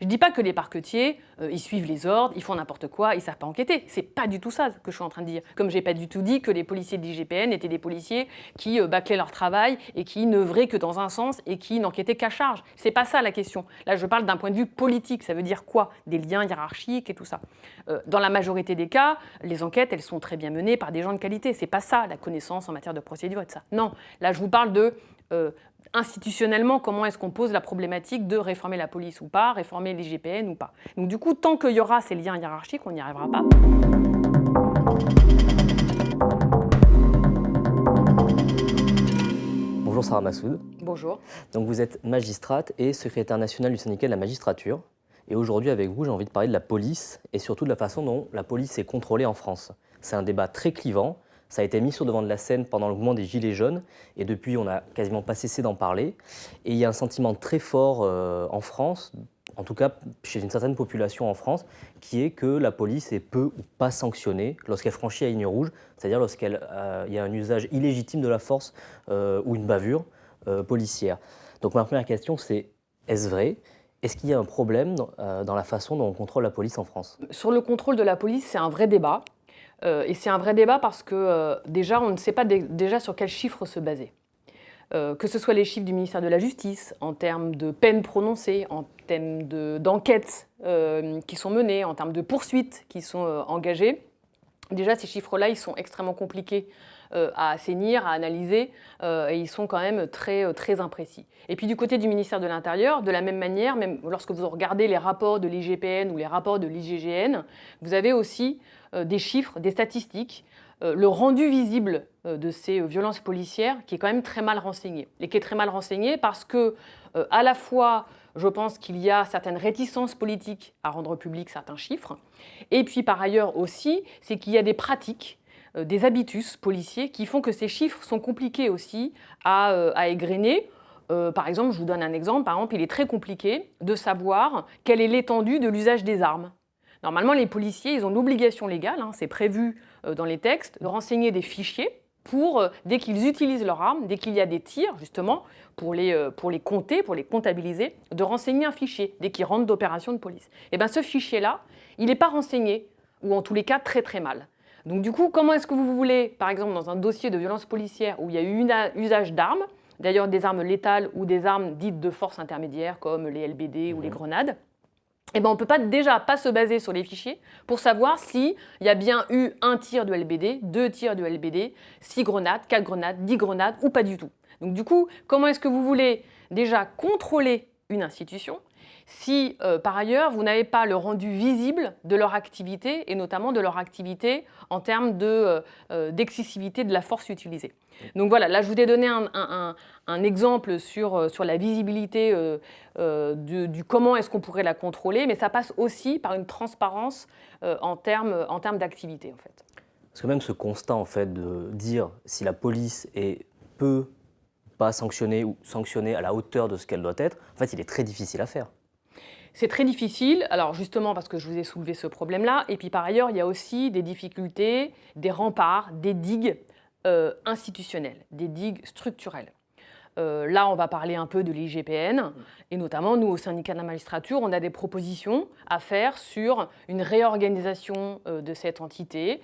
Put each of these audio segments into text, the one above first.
Je ne dis pas que les parquetiers, ils suivent les ordres, ils font n'importe quoi, ils ne savent pas enquêter. C'est pas du tout ça que je suis en train de dire. Comme j'ai pas du tout dit que les policiers de l'IGPN étaient des policiers qui bâclaient leur travail et qui n'œuvraient que dans un sens et qui n'enquêtaient qu'à charge. C'est pas ça la question. Là, je parle d'un point de vue politique. Ça veut dire quoi? Des liens hiérarchiques et tout ça. Dans la majorité des cas, les enquêtes, elles sont très bien menées par des gens de qualité. C'est pas ça la connaissance en matière de procédure et de ça. Non. Là, je vous parle de institutionnellement, comment est-ce qu'on pose la problématique de réformer la police ou pas, réformer l'IGPN ou pas. Donc du coup, tant qu'il y aura ces liens hiérarchiques, on n'y arrivera pas. Bonjour Sarah Massoud. Bonjour. Donc vous êtes magistrate et secrétaire nationale du syndicat de la magistrature. Et aujourd'hui avec vous, j'ai envie de parler de la police et surtout de la façon dont la police est contrôlée en France. C'est un débat très clivant. Ça a été mis sur le devant de la scène pendant le mouvement des Gilets jaunes et depuis, on n'a quasiment pas cessé d'en parler. Et il y a un sentiment très fort en France, en tout cas chez une certaine population en France, qui est que la police est peu ou pas sanctionnée lorsqu'elle franchit la ligne rouge, c'est-à-dire lorsqu'il y a un usage illégitime de la force ou une bavure policière. Donc ma première question, c'est est-ce vrai ? Est-ce qu'il y a un problème dans la façon dont on contrôle la police en France ? Sur le contrôle de la police, c'est un vrai débat. Et c'est un vrai débat parce que déjà, on ne sait pas déjà sur quels chiffres se baser. Que ce soit les chiffres du ministère de la Justice, en termes de peines prononcées, en termes d'enquêtes qui sont menées, en termes de poursuites qui sont engagées. Déjà, ces chiffres-là, ils sont extrêmement compliqués à assainir, à analyser, et ils sont quand même très imprécis. Et puis du côté du ministère de l'Intérieur, de la même manière, même lorsque vous regardez les rapports de l'IGPN ou les rapports de l'IGGN, vous avez aussi des chiffres, des statistiques, le rendu visible de ces violences policières qui est quand même très mal renseigné. Et qui est très mal renseigné parce que, à la fois, je pense qu'il y a certaines réticences politiques à rendre publics certains chiffres, et puis par ailleurs aussi, c'est qu'il y a des pratiques, des habitus policiers qui font que ces chiffres sont compliqués aussi à égrener. Par exemple, je vous donne un exemple, par exemple, il est très compliqué de savoir quelle est l'étendue de l'usage des armes. Normalement, les policiers, ils ont l'obligation légale, c'est prévu dans les textes, de renseigner des fichiers pour, dès qu'ils utilisent leurs armes, dès qu'il y a des tirs, justement, pour les compter, pour les comptabiliser, de renseigner un fichier, dès qu'ils rentrent d'opérations de police. Et bien ce fichier-là, il n'est pas renseigné, ou en tous les cas très mal. Donc du coup, comment est-ce que vous voulez, par exemple, dans un dossier de violence policière où il y a eu usage d'armes, d'ailleurs des armes létales ou des armes dites de force intermédiaire, comme les LBD ou les grenades, eh ben, on ne peut déjà pas se baser sur les fichiers pour savoir s'il y a bien eu un tir de LBD, 2 tirs de LBD, 6 grenades, 4 grenades, 10 grenades ou pas du tout. Donc du coup, comment est-ce que vous voulez déjà contrôler une institution si, par ailleurs, vous n'avez pas le rendu visible de leur activité, et notamment de leur activité en termes d'excessivité de la force utilisée. Donc voilà, là je vous ai donné un exemple sur la visibilité du comment est-ce qu'on pourrait la contrôler, mais ça passe aussi par une transparence en termes d'activité en fait. Parce que même ce constat en fait de dire si la police est peu pas sanctionnée ou sanctionnée à la hauteur de ce qu'elle doit être, en fait il est très difficile à faire. C'est très difficile, alors justement parce que je vous ai soulevé ce problème-là, et puis par ailleurs il y a aussi des difficultés, des remparts, des digues institutionnelles, des digues structurelles. Là, on va parler un peu de l'IGPN, et notamment, nous, au syndicat de la magistrature, on a des propositions à faire sur une réorganisation de cette entité,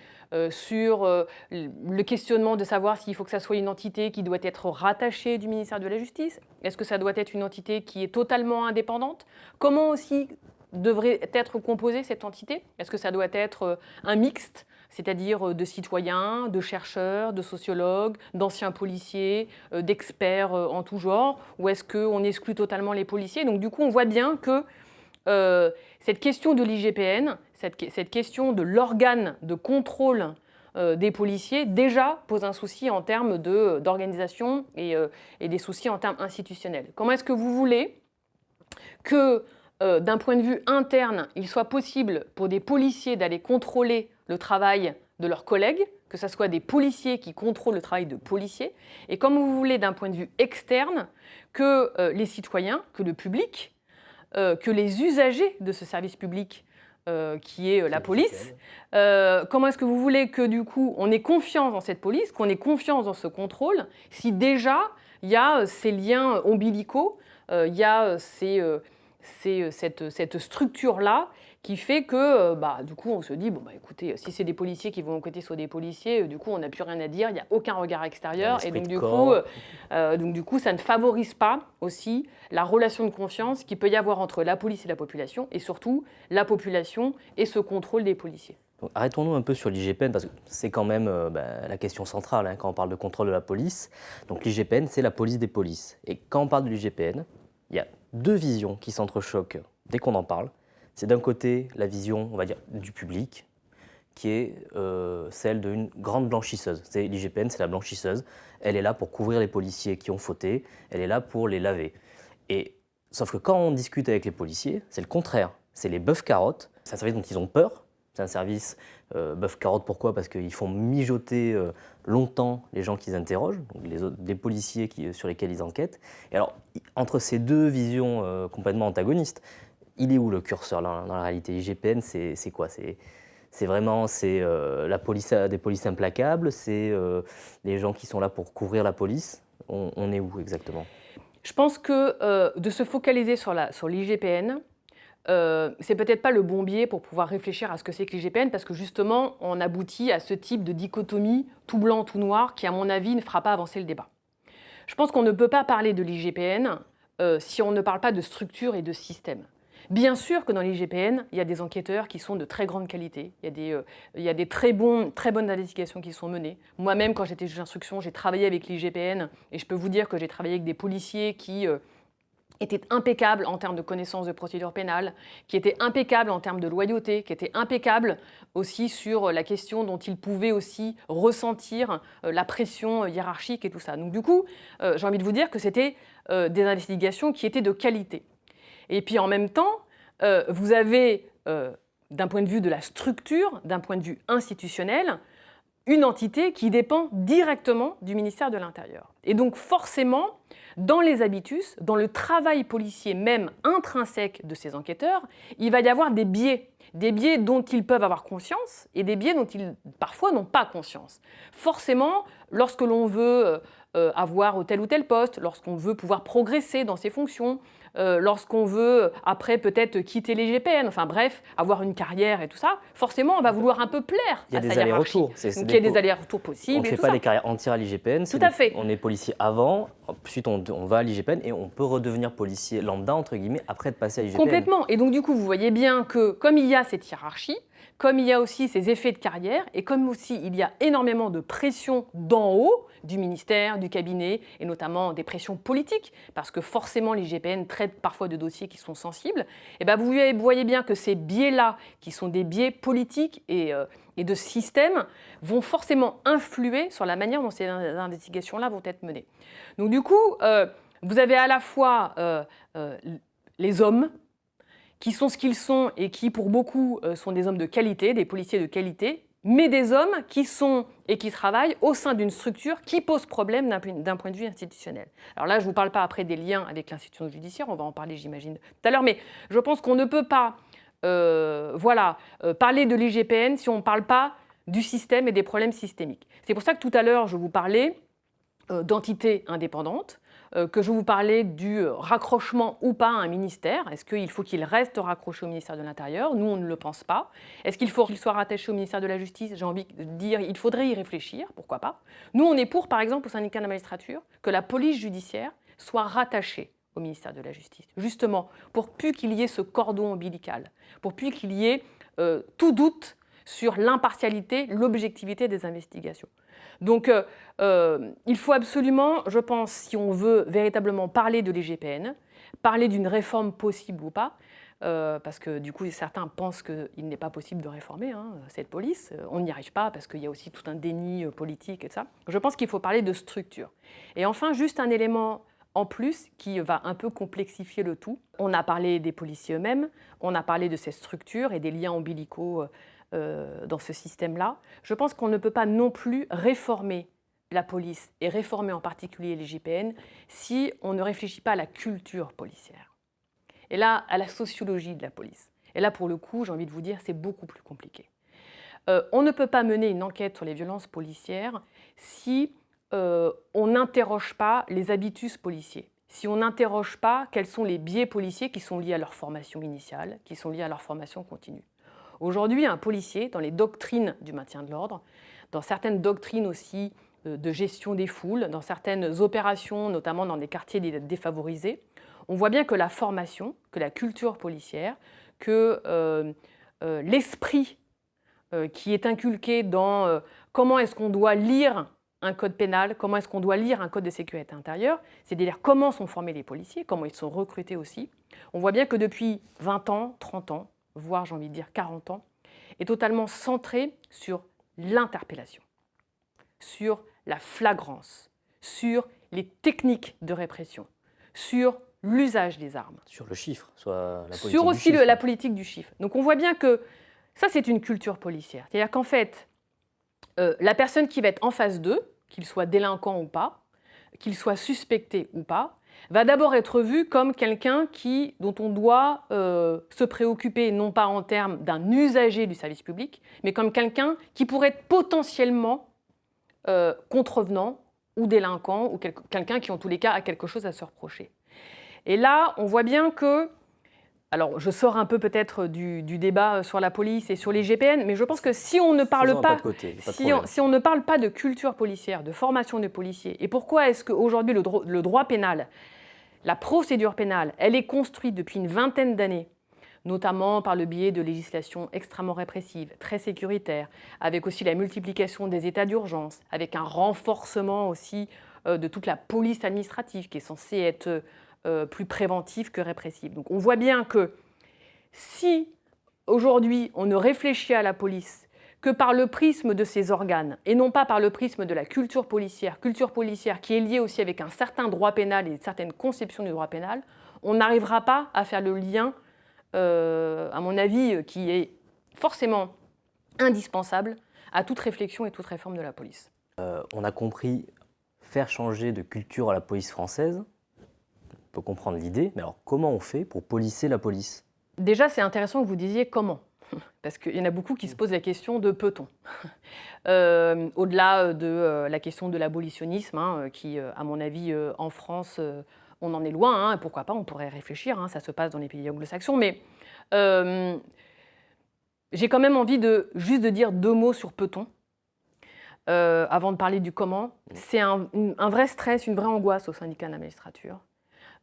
sur le questionnement de savoir s'il faut que ça soit une entité qui doit être rattachée du ministère de la Justice. Est-ce que ça doit être une entité qui est totalement indépendante ? Comment aussi devrait être composée cette entité ? Est-ce que ça doit être un mixte ? C'est-à-dire de citoyens, de chercheurs, de sociologues, d'anciens policiers, d'experts en tout genre, ou est-ce qu'on exclut totalement les policiers ? Donc du coup, on voit bien que cette question de l'IGPN, cette question de l'organe de contrôle des policiers, déjà pose un souci en termes d'organisation et des soucis en termes institutionnels. Comment est-ce que vous voulez que, d'un point de vue interne, il soit possible pour des policiers d'aller contrôler le travail de leurs collègues, que ce soit des policiers qui contrôlent le travail de policiers, et comme vous voulez d'un point de vue externe, que les citoyens, que le public, que les usagers de ce service public qui est la police, comment est-ce que vous voulez que du coup on ait confiance dans cette police, qu'on ait confiance dans ce contrôle, si déjà il y a ces liens ombilicaux, il y a c'est cette structure-là qui fait que, du coup, on se dit, bon, écoutez, si c'est des policiers qui vont enquêter sur des policiers, du coup, on n'a plus rien à dire, il n'y a aucun regard extérieur, et donc du coup, ça ne favorise pas aussi la relation de confiance qu'il peut y avoir entre la police et la population, et surtout la population et ce contrôle des policiers. Donc, arrêtons-nous un peu sur l'IGPN parce que c'est quand même la question centrale hein, quand on parle de contrôle de la police. Donc l'IGPN, c'est la police des polices. Et quand on parle de l'IGPN, il y a deux visions qui s'entrechoquent dès qu'on en parle. C'est d'un côté la vision, on va dire, du public, qui est celle d'une grande blanchisseuse. L'IGPN, c'est la blanchisseuse. Elle est là pour couvrir les policiers qui ont fauté, elle est là pour les laver. Sauf que quand on discute avec les policiers, c'est le contraire. C'est les bœufs-carottes, c'est un service dont ils ont peur. C'est un service bœuf-carotte, pourquoi? Parce qu'ils font mijoter longtemps les gens qu'ils interrogent, donc les policiers sur lesquels ils enquêtent. Et alors, entre ces deux visions complètement antagonistes, il est où le curseur dans la réalité? l'IGPN, c'est quoi? C'est vraiment la police, des polices implacables, c'est les gens qui sont là pour couvrir la police. On est où exactement? Je pense que de se focaliser sur l'IGPN, c'est peut-être pas le bon biais pour pouvoir réfléchir à ce que c'est que l'IGPN, parce que justement, on aboutit à ce type de dichotomie tout blanc, tout noir, qui, à mon avis, ne fera pas avancer le débat. Je pense qu'on ne peut pas parler de l'IGPN si on ne parle pas de structure et de système. Bien sûr que dans l'IGPN, il y a des enquêteurs qui sont de très grande qualité, il y a des très bonnes investigations qui sont menées. Moi-même, quand j'étais juge d'instruction, j'ai travaillé avec l'IGPN, et je peux vous dire que j'ai travaillé avec des policiers qui étaient impeccables en termes de connaissance de procédure pénale, qui étaient impeccables en termes de loyauté, qui étaient impeccables aussi sur la question dont ils pouvaient aussi ressentir la pression hiérarchique et tout ça. Donc du coup, j'ai envie de vous dire que c'était des investigations qui étaient de qualité. Et puis en même temps, vous avez, d'un point de vue de la structure, d'un point de vue institutionnel, une entité qui dépend directement du ministère de l'Intérieur. Et donc forcément, dans les habitus, dans le travail policier même intrinsèque de ces enquêteurs, il va y avoir des biais dont ils peuvent avoir conscience et des biais dont ils parfois n'ont pas conscience. Forcément, lorsque l'on veut avoir tel ou tel poste, lorsqu'on veut pouvoir progresser dans ses fonctions, lorsqu'on veut après peut-être quitter les GPN, enfin bref, avoir une carrière et tout ça, forcément on va vouloir un peu plaire à sa hiérarchie. Il y a des allers-retours. Donc il y a des allers-retours possibles. On ne fait pas des carrières entières à l'IGPN. Tout à fait. On est policier avant, ensuite on va à l'IGPN et on peut redevenir policier lambda, entre guillemets, après de passer à l'IGPN. Complètement. Et donc du coup, vous voyez bien que comme il y a cette hiérarchie, comme il y a aussi ces effets de carrière, et comme aussi il y a énormément de pression d'en haut, du ministère, du cabinet, et notamment des pressions politiques, parce que forcément l'IGPN traite parfois de dossiers qui sont sensibles, et ben vous voyez bien que ces biais-là, qui sont des biais politiques et de système, vont forcément influer sur la manière dont ces investigations-là vont être menées. Donc du coup, vous avez à la fois les hommes, qui sont ce qu'ils sont et qui, pour beaucoup, sont des hommes de qualité, des policiers de qualité, mais des hommes qui sont et qui travaillent au sein d'une structure qui pose problème d'un point de vue institutionnel. Alors là, je ne vous parle pas après des liens avec l'institution judiciaire, on va en parler, j'imagine, tout à l'heure, mais je pense qu'on ne peut pas parler de l'IGPN si on ne parle pas du système et des problèmes systémiques. C'est pour ça que tout à l'heure, je vous parlais d'entités indépendantes, que je vous parlais du raccrochement ou pas à un ministère. Est-ce qu'il faut qu'il reste raccroché au ministère de l'Intérieur? Nous, on ne le pense pas. Est-ce qu'il faut qu'il soit rattaché au ministère de la Justice? J'ai envie de dire, il faudrait y réfléchir, pourquoi pas. Nous, on est pour, par exemple, au syndicat de la magistrature, que la police judiciaire soit rattachée au ministère de la Justice, justement, pour plus qu'il y ait ce cordon ombilical, pour plus qu'il y ait tout doute sur l'impartialité, l'objectivité des investigations. Donc, il faut absolument, je pense, si on veut véritablement parler de l'IGPN, parler d'une réforme possible ou pas, parce que du coup, certains pensent qu'il n'est pas possible de réformer cette police. On n'y arrive pas parce qu'il y a aussi tout un déni politique et tout ça. Je pense qu'il faut parler de structure. Et enfin, juste un élément en plus qui va un peu complexifier le tout. On a parlé des policiers eux-mêmes, on a parlé de ces structures et des liens ombilicaux dans ce système-là. Je pense qu'on ne peut pas non plus réformer la police et réformer en particulier l'IGPN si on ne réfléchit pas à la culture policière. Et là, à la sociologie de la police. Et là, pour le coup, j'ai envie de vous dire, c'est beaucoup plus compliqué. On ne peut pas mener une enquête sur les violences policières si on n'interroge pas les habitus policiers. si on n'interroge pas quels sont les biais policiers qui sont liés à leur formation initiale, qui sont liés à leur formation continue. Aujourd'hui, un policier, dans les doctrines du maintien de l'ordre, dans certaines doctrines aussi de gestion des foules, dans certaines opérations, notamment dans des quartiers défavorisés, on voit bien que la formation, que la culture policière, que l'esprit qui est inculqué dans comment est-ce qu'on doit lire un code pénal, comment est-ce qu'on doit lire un code de sécurité intérieure, c'est-à-dire comment sont formés les policiers, comment ils sont recrutés aussi. On voit bien que depuis 20 ans, 30 ans, voire j'ai envie de dire 40 ans, est totalement centré sur l'interpellation, sur la flagrance, sur les techniques de répression, sur l'usage des armes. Sur le chiffre, soit la politique Sur du aussi chiffre. la politique du chiffre. Donc on voit bien que ça, c'est une culture policière. C'est-à-dire qu'en fait, la personne qui va être en face d'eux, qu'il soit délinquant ou pas, qu'il soit suspecté ou pas, va d'abord être vu comme quelqu'un dont on doit se préoccuper, non pas en termes d'un usager du service public, mais comme quelqu'un qui pourrait être potentiellement contrevenant ou délinquant, ou quelqu'un qui, en tous les cas, a quelque chose à se reprocher. Et là, on voit bien que, alors je sors un peu peut-être du débat sur la police et sur les GPN, mais je pense que si on ne parle pas, si on ne parle pas de culture policière, de formation de policiers, et pourquoi est-ce qu'aujourd'hui le droit pénal, la procédure pénale, elle est construite depuis une vingtaine d'années, notamment par le biais de législations extrêmement répressives, très sécuritaires, avec aussi la multiplication des états d'urgence, avec un renforcement aussi de toute la police administrative qui est censée être plus préventive que répressive. Donc on voit bien que si aujourd'hui on ne réfléchit à la police que par le prisme de ses organes et non pas par le prisme de la culture policière qui est liée aussi avec un certain droit pénal et une certaine conception du droit pénal, on n'arrivera pas à faire le lien, à mon avis, qui est forcément indispensable à toute réflexion et toute réforme de la police. On a compris faire changer de culture à la police française. On peut comprendre l'idée, mais alors comment on fait pour policer la police ? Déjà, c'est intéressant que vous disiez comment, parce qu'il y en a beaucoup qui se posent la question de peut-on. Au-delà de la question de l'abolitionnisme, qui, à mon avis, en France, on en est loin, et pourquoi pas, on pourrait réfléchir, ça se passe dans les pays anglo-saxons, mais j'ai quand même envie juste de dire 2 mots sur peut-on, avant de parler du comment. C'est un vrai stress, une vraie angoisse au syndicat de la magistrature.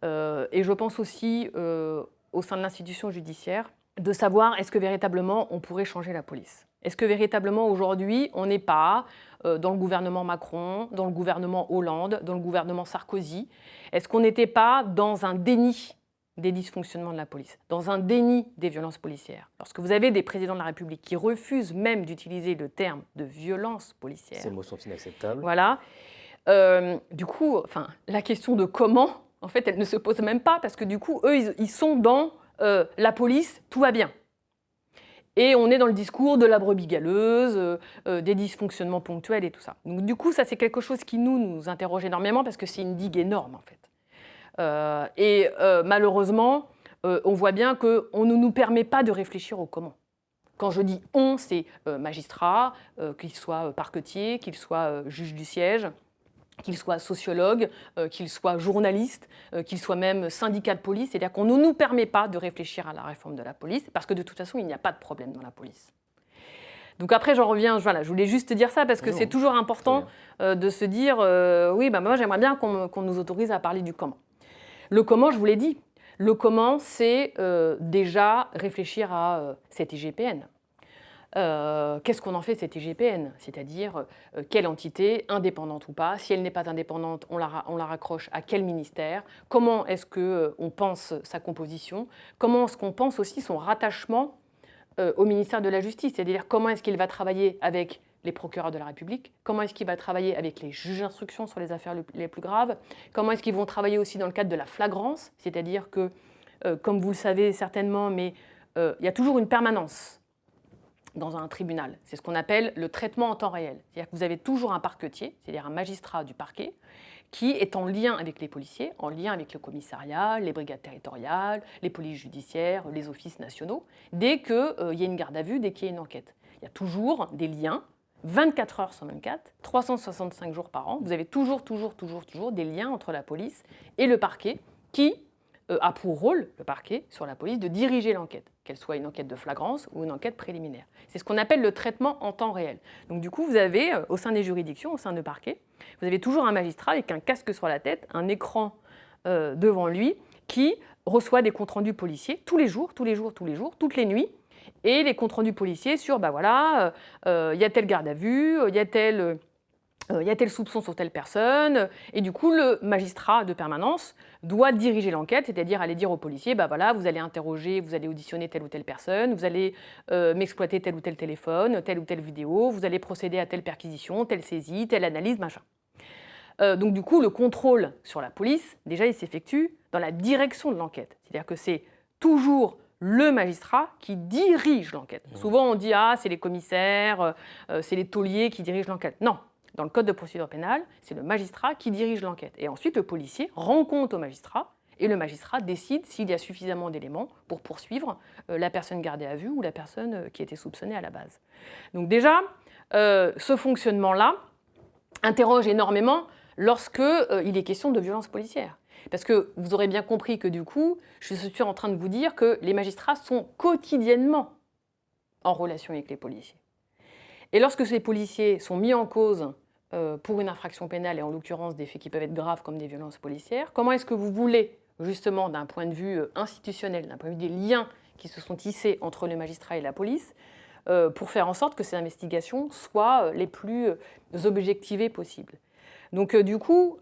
Et je pense aussi au sein de l'institution judiciaire, de savoir est-ce que véritablement on pourrait changer la police. Est-ce que véritablement aujourd'hui on n'est pas dans le gouvernement Macron, dans le gouvernement Hollande, dans le gouvernement Sarkozy, est-ce qu'on n'était pas dans un déni des dysfonctionnements de la police, dans un déni des violences policières? Lorsque vous avez des présidents de la République qui refusent même d'utiliser le terme de violence policière. Ces mots sont inacceptables. Voilà. Du coup, la question de comment, en fait, elle ne se pose même pas, parce que du coup, eux, ils sont dans la police, tout va bien. Et on est dans le discours de la brebis galeuse, des dysfonctionnements ponctuels et tout ça. Donc du coup, ça, c'est quelque chose qui nous interroge énormément, parce que c'est une digue énorme, en fait. Malheureusement, on voit bien qu'on ne nous permet pas de réfléchir au comment. Quand je dis « on », c'est magistrat, qu'il soit parquetier, qu'il soit juge du siège, qu'il soit sociologue, qu'il soit journaliste, qu'il soit même syndicat de police. C'est-à-dire qu'on ne nous permet pas de réfléchir à la réforme de la police, parce que de toute façon, il n'y a pas de problème dans la police. Donc après, j'en reviens, voilà, je voulais juste dire ça, parce que c'est toujours important de se dire oui, moi j'aimerais bien qu'on nous autorise à parler du comment. Le comment, je vous l'ai dit. Le comment, c'est déjà réfléchir à cette IGPN. Qu'est-ce qu'on en fait de cette IGPN? C'est-à-dire quelle entité, indépendante ou pas? Si elle n'est pas indépendante, on la raccroche à quel ministère? Comment est-ce qu'on pense sa composition? Comment est-ce qu'on pense aussi son rattachement au ministère de la Justice? C'est-à-dire comment est-ce qu'il va travailler avec les procureurs de la République? Comment est-ce qu'il va travailler avec les juges d'instruction sur les affaires les plus graves? Comment est-ce qu'ils vont travailler aussi dans le cadre de la flagrance? C'est-à-dire que, comme vous le savez certainement, mais il y a toujours une permanence dans un tribunal. C'est ce qu'on appelle le traitement en temps réel. C'est-à-dire que vous avez toujours un parquetier, c'est-à-dire un magistrat du parquet, qui est en lien avec les policiers, en lien avec le commissariat, les brigades territoriales, les polices judiciaires, les offices nationaux, dès qu'il y a une garde à vue, dès qu'il y a une enquête. Il y a toujours des liens 24 heures sur 24, 365 jours par an. Vous avez toujours des liens entre la police et le parquet qui a pour rôle, le parquet, sur la police, de diriger l'enquête, qu'elle soit une enquête de flagrance ou une enquête préliminaire. C'est ce qu'on appelle le traitement en temps réel. Donc du coup, vous avez, au sein des juridictions, au sein de parquets, vous avez toujours un magistrat avec un casque sur la tête, un écran devant lui, qui reçoit des comptes rendus policiers tous les jours, toutes les nuits, et les comptes rendus policiers sur, y a tel garde à vue, y a tel soupçon sur telle personne, et du coup, le magistrat de permanence doit diriger l'enquête, c'est-à-dire aller dire aux policiers, vous allez interroger, vous allez auditionner telle ou telle personne, vous allez m'exploiter tel ou tel téléphone, telle ou telle vidéo, vous allez procéder à telle perquisition, telle saisie, telle analyse, machin. Donc du coup, le contrôle sur la police, déjà, il s'effectue dans la direction de l'enquête. C'est-à-dire que c'est toujours le magistrat qui dirige l'enquête. Souvent, on dit « Ah, c'est les commissaires, c'est les tauliers qui dirigent l'enquête ». Non, dans le code de procédure pénale, c'est le magistrat qui dirige l'enquête. Et ensuite, le policier rend compte au magistrat, et le magistrat décide s'il y a suffisamment d'éléments pour poursuivre la personne gardée à vue ou la personne qui était soupçonnée à la base. Donc déjà, ce fonctionnement-là interroge énormément lorsqu'il est question de violence policière. Parce que vous aurez bien compris que du coup, je suis en train de vous dire que les magistrats sont quotidiennement en relation avec les policiers. Et lorsque ces policiers sont mis en cause pour une infraction pénale, et en l'occurrence des faits qui peuvent être graves comme des violences policières, comment est-ce que vous voulez, justement d'un point de vue institutionnel, d'un point de vue des liens qui se sont tissés entre le magistrat et la police, pour faire en sorte que ces investigations soient les plus objectivées possibles. Donc du coup,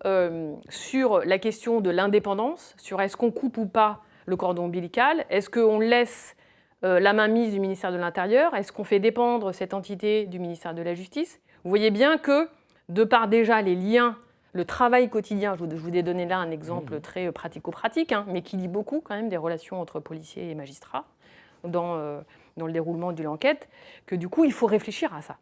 sur la question de l'indépendance, sur est-ce qu'on coupe ou pas le cordon ombilical, est-ce qu'on laisse la mainmise du ministère de l'Intérieur, est-ce qu'on fait dépendre cette entité du ministère de la Justice? Vous voyez bien que, de par déjà les liens, le travail quotidien, je vous ai donné là un exemple très pratico-pratique, mais qui dit beaucoup quand même des relations entre policiers et magistrats dans le déroulement de l'enquête, que du coup, il faut réfléchir à ça.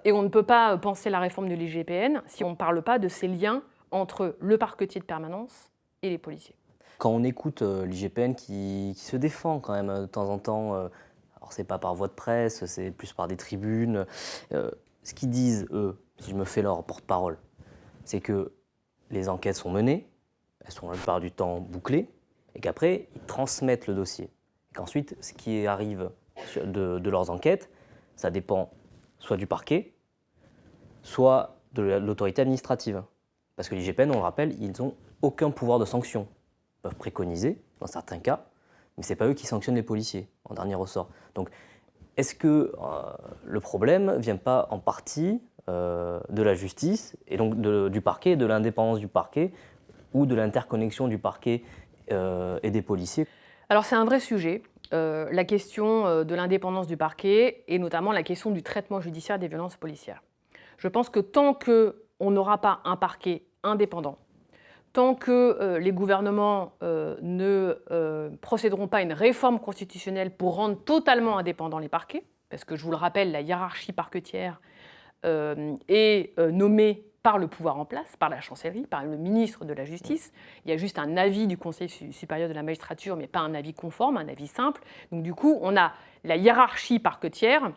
Et on ne peut pas penser la réforme de l'IGPN si on ne parle pas de ces liens entre le parquetier de permanence et les policiers. Quand on écoute l'IGPN qui se défend quand même de temps en temps, alors c'est pas par voie de presse, c'est plus par des tribunes, ce qu'ils disent, eux, si je me fais leur porte-parole, c'est que les enquêtes sont menées, elles sont la plupart du temps bouclées, et qu'après, ils transmettent le dossier. Et qu'ensuite, ce qui arrive de leurs enquêtes, ça dépend soit du parquet, soit de l'autorité administrative. Parce que l'IGPN, on le rappelle, ils n'ont aucun pouvoir de sanction. Ils peuvent préconiser, dans certains cas, mais ce n'est pas eux qui sanctionnent les policiers, en dernier ressort. Donc, est-ce que le problème ne vient pas en partie de la justice, et donc du parquet, de l'indépendance du parquet, ou de l'interconnexion du parquet et des policiers? Alors c'est un vrai sujet. La question de l'indépendance du parquet et notamment la question du traitement judiciaire des violences policières. Je pense que tant qu'on n'aura pas un parquet indépendant, tant que les gouvernements ne procéderont pas à une réforme constitutionnelle pour rendre totalement indépendants les parquets, parce que je vous le rappelle, la hiérarchie parquetière est nommée par le pouvoir en place, par la chancellerie, par le ministre de la Justice. Il y a juste un avis du Conseil supérieur de la magistrature, mais pas un avis conforme, un avis simple. Donc du coup, on a la hiérarchie parquetière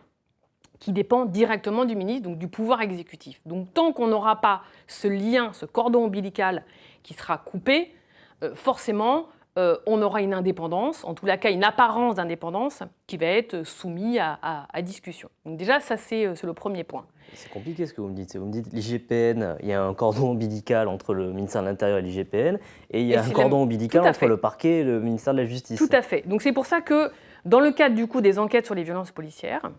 qui dépend directement du ministre, donc du pouvoir exécutif. Donc tant qu'on n'aura pas ce lien, ce cordon ombilical qui sera coupé, forcément, on aura une indépendance, en tout cas une apparence d'indépendance qui va être soumise à discussion. Donc déjà, ça c'est le premier point. C'est compliqué ce que vous me dites. Vous me dites l'IGPN, il y a un cordon ombilical entre le ministère de l'Intérieur et l'IGPN, et il y a un cordon ombilical entre le parquet et le ministère de la Justice. Tout à fait. Donc c'est pour ça que, dans le cadre du coup des enquêtes sur les violences policières,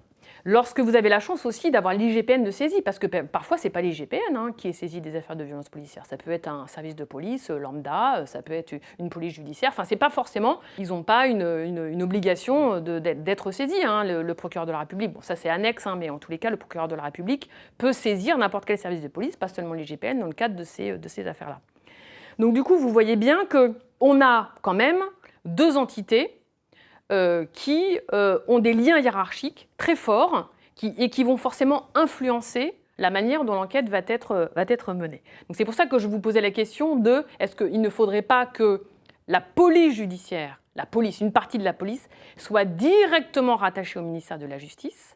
lorsque vous avez la chance aussi d'avoir l'IGPN de saisie, parce que parfois ce n'est pas l'IGPN qui est saisi des affaires de violences policières, ça peut être un service de police lambda, ça peut être une police judiciaire, enfin c'est pas forcément, ils n'ont pas une obligation d'être saisis, le procureur de la République, bon ça c'est annexe, mais en tous les cas le procureur de la République peut saisir n'importe quel service de police, pas seulement l'IGPN, dans le cadre de ces affaires-là. Donc du coup vous voyez bien qu'on a quand même deux entités qui ont des liens hiérarchiques très forts et qui vont forcément influencer la manière dont l'enquête va être menée. Donc c'est pour ça que je vous posais la question de est-ce qu'il ne faudrait pas que la police judiciaire, une partie de la police, soit directement rattachée au ministère de la Justice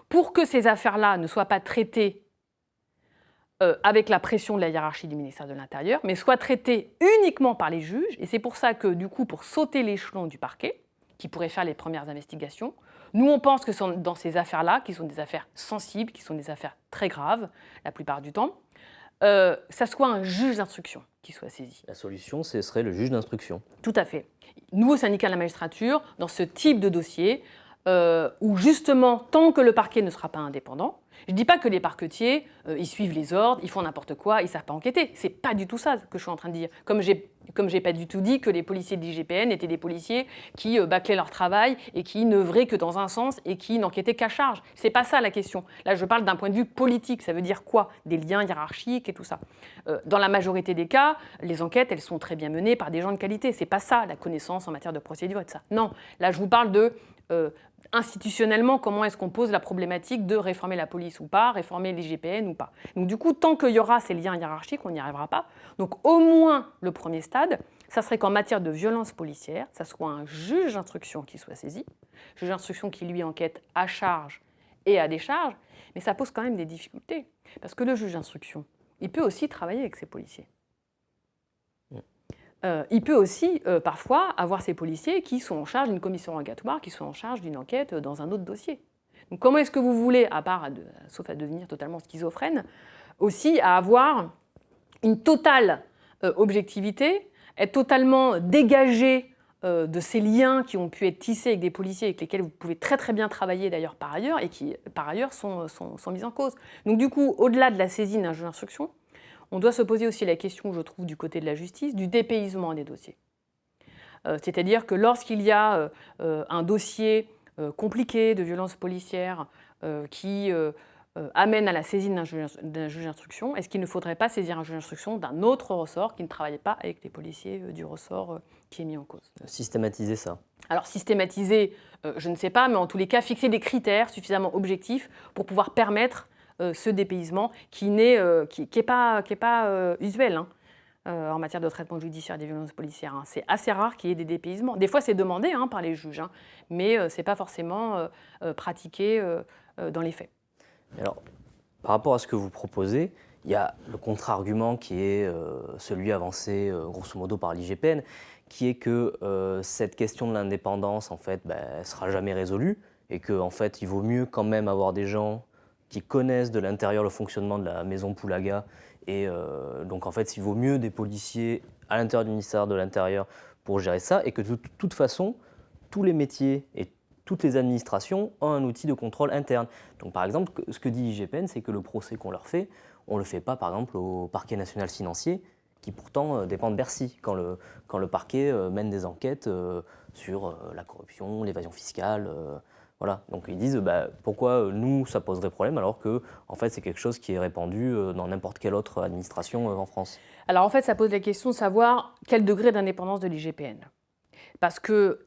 pour que ces affaires-là ne soient pas traitées avec la pression de la hiérarchie du ministère de l'Intérieur, mais soient traitées uniquement par les juges. Et c'est pour ça que, du coup, pour sauter l'échelon du parquet, qui pourrait faire les premières investigations, nous, on pense que dans ces affaires-là, qui sont des affaires sensibles, qui sont des affaires très graves, la plupart du temps, ça soit un juge d'instruction qui soit saisi. La solution, ce serait le juge d'instruction. Tout à fait. Nous, au syndicat de la magistrature, dans ce type de dossier, où justement, tant que le parquet ne sera pas indépendant, je ne dis pas que les parquetiers, ils suivent les ordres, ils font n'importe quoi, ils ne savent pas enquêter. C'est pas du tout ça que je suis en train de dire. Comme j'ai pas du tout dit que les policiers de l'IGPN étaient des policiers qui bâclaient leur travail et qui n'œuvraient que dans un sens et qui n'enquêtaient qu'à charge. C'est pas ça la question. Là, je parle d'un point de vue politique. Ça veut dire quoi? Des liens hiérarchiques et tout ça. Dans la majorité des cas, les enquêtes, elles sont très bien menées par des gens de qualité. C'est pas ça la connaissance en matière de procédure et de ça. Non. Là, je vous parle de institutionnellement, comment est-ce qu'on pose la problématique de réformer la police ou pas, réformer l'IGPN ou pas. Donc du coup, tant qu'il y aura ces liens hiérarchiques, on n'y arrivera pas. Donc au moins, le premier stade, ça serait qu'en matière de violence policière, ça soit un juge d'instruction qui soit saisi, juge d'instruction qui lui enquête à charge et à décharge, mais ça pose quand même des difficultés. Parce que le juge d'instruction, il peut aussi travailler avec ses policiers. Il peut aussi, parfois, avoir ces policiers qui sont en charge d'une commission rogatoire, qui sont en charge d'une enquête dans un autre dossier. Donc comment est-ce que vous voulez, sauf à devenir totalement schizophrène, aussi à avoir une totale objectivité, être totalement dégagé de ces liens qui ont pu être tissés avec des policiers avec lesquels vous pouvez très très bien travailler d'ailleurs par ailleurs et qui par ailleurs sont mis en cause. Donc du coup, au-delà de la saisine d'un juge d'instruction, on doit se poser aussi la question, je trouve, du côté de la justice, du dépaysement des dossiers. C'est-à-dire que lorsqu'il y a un dossier compliqué de violence policière qui amène à la saisine d'un juge d'instruction, est-ce qu'il ne faudrait pas saisir un juge d'instruction d'un autre ressort qui ne travaille pas avec les policiers du ressort qui est mis en cause? Systématiser ça. Alors systématiser, je ne sais pas, mais en tous les cas, fixer des critères suffisamment objectifs pour pouvoir permettre ce dépaysement qui n'est pas usuel en matière de traitement judiciaire des violences policières. C'est assez rare qu'il y ait des dépaysements. Des fois, c'est demandé par les juges, mais ce n'est pas forcément pratiqué dans les faits. Alors, par rapport à ce que vous proposez, il y a le contre-argument qui est celui avancé grosso modo par l'IGPN, qui est que cette question de l'indépendance, en fait, elle ne sera jamais résolue et qu'en fait, il vaut mieux quand même avoir des gens qui connaissent de l'intérieur le fonctionnement de la maison Poulaga. Et donc, en fait, il vaut mieux des policiers à l'intérieur du ministère de l'Intérieur pour gérer ça et que de toute façon, tous les métiers et toutes les administrations ont un outil de contrôle interne. Donc, par exemple, ce que dit l'IGPN, c'est que le procès qu'on leur fait, on ne le fait pas, par exemple, au parquet national financier, qui pourtant dépend de Bercy, quand le parquet mène des enquêtes sur la corruption, l'évasion fiscale. Voilà. Donc ils disent pourquoi nous ça poserait problème alors que en fait, c'est quelque chose qui est répandu dans n'importe quelle autre administration en France. Alors en fait, ça pose la question de savoir quel degré d'indépendance de l'IGPN.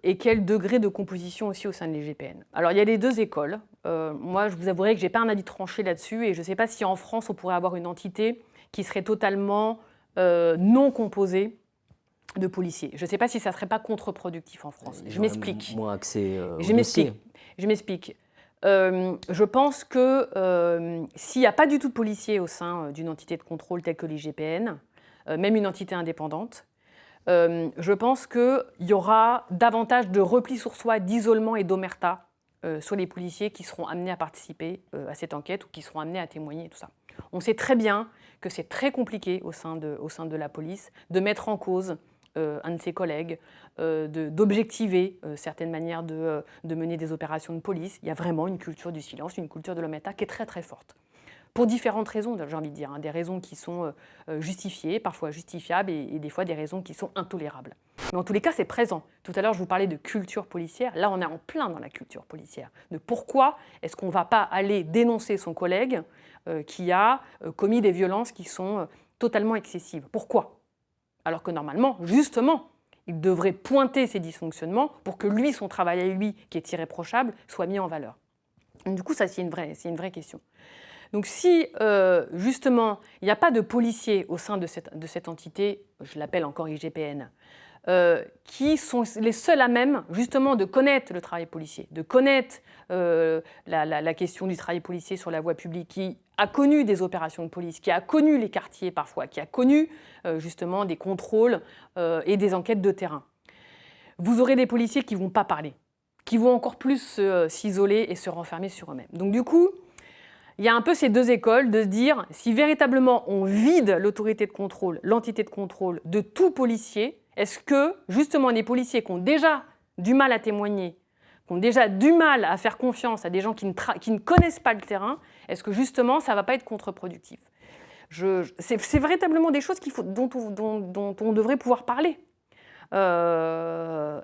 Et quel degré de composition aussi au sein de l'IGPN. Alors il y a les deux écoles. Moi, je vous avouerai que je n'ai pas un avis tranché là-dessus et je ne sais pas si en France on pourrait avoir une entité qui serait totalement non composée de policiers. Je ne sais pas si ça ne serait pas contre-productif en France. Je m'explique. Moins accès Je m'explique. Je pense que s'il n'y a pas du tout de policiers au sein d'une entité de contrôle telle que l'IGPN, même une entité indépendante, je pense qu'il y aura davantage de repli sur soi, d'isolement et d'omerta sur les policiers qui seront amenés à participer à cette enquête ou qui seront amenés à témoigner et tout ça. On sait très bien que c'est très compliqué au sein de la police de mettre en cause un de ses collègues, d'objectiver certaines manières de mener des opérations de police. Il y a vraiment une culture du silence, une culture de l'omerta qui est très très forte. Pour différentes raisons, j'ai envie de dire, des raisons qui sont justifiées, parfois justifiables, et des fois des raisons qui sont intolérables. Mais en tous les cas, c'est présent. Tout à l'heure, je vous parlais de culture policière. Là, on est en plein dans la culture policière. De pourquoi est-ce qu'on ne va pas aller dénoncer son collègue qui a commis des violences qui sont totalement excessives? Pourquoi? Alors que normalement, justement, il devrait pointer ces dysfonctionnements pour que lui, son travail à lui, qui est irréprochable, soit mis en valeur. Donc, du coup, ça, c'est une vraie question. Donc si, justement, il n'y a pas de policiers au sein de cette entité, je l'appelle encore IGPN, qui sont les seuls à même justement de connaître le travail policier, de connaître la question du travail policier sur la voie publique, qui a connu des opérations de police, qui a connu les quartiers parfois, qui a connu justement des contrôles et des enquêtes de terrain. Vous aurez des policiers qui ne vont pas parler, qui vont encore plus s'isoler et se renfermer sur eux-mêmes. Donc du coup, il y a un peu ces deux écoles de se dire si véritablement on vide l'autorité de contrôle, l'entité de contrôle de tout policier, est-ce que justement les policiers qui ont déjà du mal à témoigner, qui ont déjà du mal à faire confiance à des gens qui ne connaissent pas le terrain, est-ce que justement ça ne va pas être contre-productif? C'est véritablement des choses dont on devrait pouvoir parler. Moi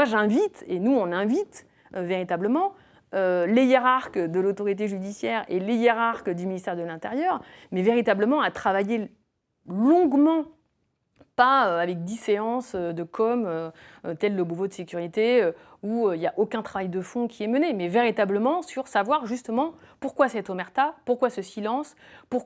j'invite, et nous on invite véritablement, les hiérarques de l'autorité judiciaire et les hiérarques du ministère de l'Intérieur, mais véritablement à travailler longuement, pas avec 10 séances de com, tel le Beauvau de sécurité, où il n'y a aucun travail de fond qui est mené, mais véritablement sur savoir justement pourquoi cette omerta, pourquoi ce silence,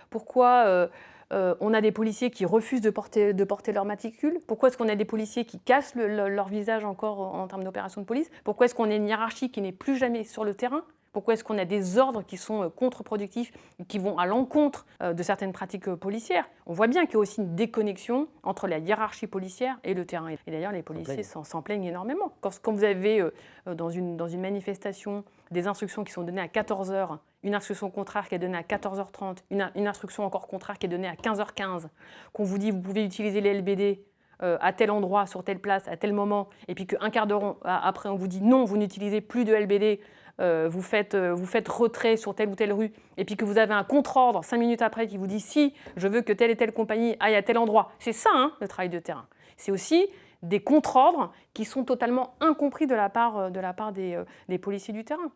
pourquoi on a des policiers qui refusent de porter leur matricule, pourquoi est-ce qu'on a des policiers qui cassent leur visage encore en termes d'opération de police, pourquoi est-ce qu'on a une hiérarchie qui n'est plus jamais sur le terrain, pourquoi est-ce qu'on a des ordres qui sont contre-productifs, qui vont à l'encontre de certaines pratiques policières. On voit bien qu'il y a aussi une déconnexion entre la hiérarchie policière et le terrain. Et d'ailleurs, les policiers s'en plaignent énormément. Quand vous avez dans une manifestation des instructions qui sont données à 14h, une instruction contraire qui est donnée à 14h30, une instruction encore contraire qui est donnée à 15h15, qu'on vous dit vous pouvez utiliser les LBD à tel endroit, sur telle place, à tel moment, et puis qu'un quart d'heure après on vous dit non, vous n'utilisez plus de LBD, vous faites retrait sur telle ou telle rue, et puis que vous avez un contre-ordre 5 minutes après qui vous dit si je veux que telle et telle compagnie aille à tel endroit. C'est ça hein, le travail de terrain. C'est aussi des contre-ordres qui sont totalement incompris de la part des policiers du terrain.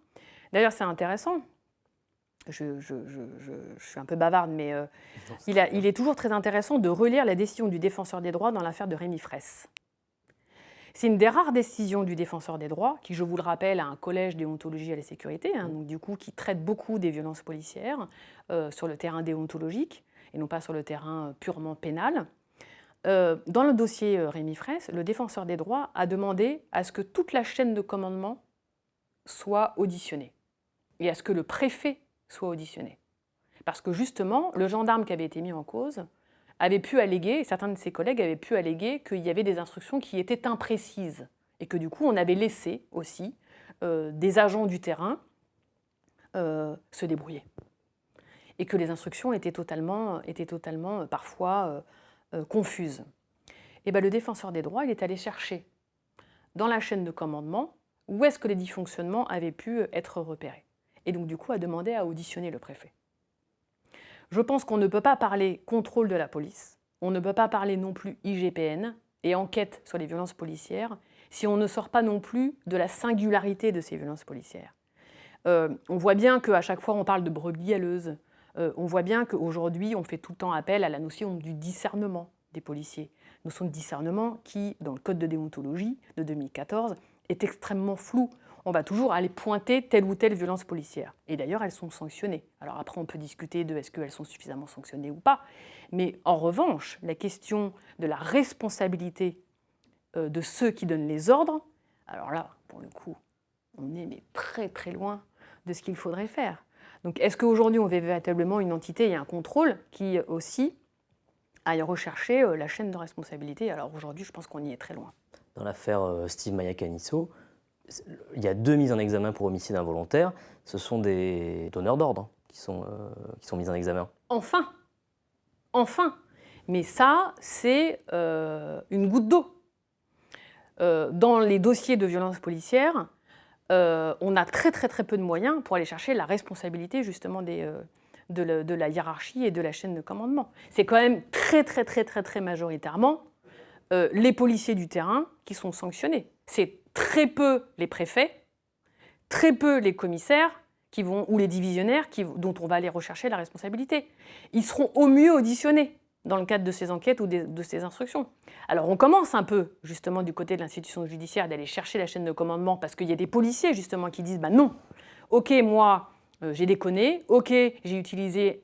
D'ailleurs, c'est intéressant. Je suis un peu bavarde, mais il est toujours très intéressant de relire la décision du défenseur des droits dans l'affaire de Rémi Fraisse. C'est une des rares décisions du défenseur des droits, qui, je vous le rappelle, a un collège déontologie à la sécurité, hein, donc du coup, qui traite beaucoup des violences policières sur le terrain déontologique, et non pas sur le terrain purement pénal. Dans le dossier Rémi Fraisse, le défenseur des droits a demandé à ce que toute la chaîne de commandement soit auditionnée, et à ce que le préfet soit auditionné. Parce que justement, le gendarme qui avait été mis en cause avait pu alléguer, et certains de ses collègues avaient pu alléguer qu'il y avait des instructions qui étaient imprécises, et que du coup, on avait laissé aussi des agents du terrain se débrouiller. Et que les instructions étaient totalement parfois confuses. Et bien, le défenseur des droits, il est allé chercher dans la chaîne de commandement où est-ce que les dysfonctionnements avaient pu être repérés. Et donc, du coup, a demandé à auditionner le préfet. Je pense qu'on ne peut pas parler contrôle de la police, on ne peut pas parler non plus IGPN et enquête sur les violences policières si on ne sort pas non plus de la singularité de ces violences policières. On voit bien qu'à chaque fois, on parle de brebis galeuses. On voit bien qu'aujourd'hui, on fait tout le temps appel à la notion du discernement des policiers. Notion de discernement qui, dans le Code de déontologie de 2014, est extrêmement floue. On va toujours aller pointer telle ou telle violence policière. Et d'ailleurs, elles sont sanctionnées. Alors après, on peut discuter de est-ce qu'elles sont suffisamment sanctionnées ou pas. Mais en revanche, la question de la responsabilité de ceux qui donnent les ordres, alors là, pour le coup, on est très très loin de ce qu'il faudrait faire. Donc est-ce qu'aujourd'hui, on veut véritablement une entité et un contrôle qui aussi aille rechercher la chaîne de responsabilité? Alors aujourd'hui, je pense qu'on y est très loin. Dans l'affaire Steve Maia-Caniço, il y a 2 mises en examen pour homicide involontaire. Ce sont des donneurs d'ordre qui sont mis en examen. Enfin. Mais ça, c'est une goutte d'eau. Dans les dossiers de violences policières, on a très très très peu de moyens pour aller chercher la responsabilité justement de la hiérarchie et de la chaîne de commandement. C'est quand même très très très très très majoritairement les policiers du terrain qui sont sanctionnés. C'est très peu les préfets, très peu les commissaires ou les divisionnaires dont on va aller rechercher la responsabilité. Ils seront au mieux auditionnés dans le cadre de ces enquêtes ou de ces instructions. Alors on commence un peu, justement, du côté de l'institution judiciaire, d'aller chercher la chaîne de commandement, parce qu'il y a des policiers, justement, qui disent « bah non, ok, moi, j'ai déconné, ok, j'ai utilisé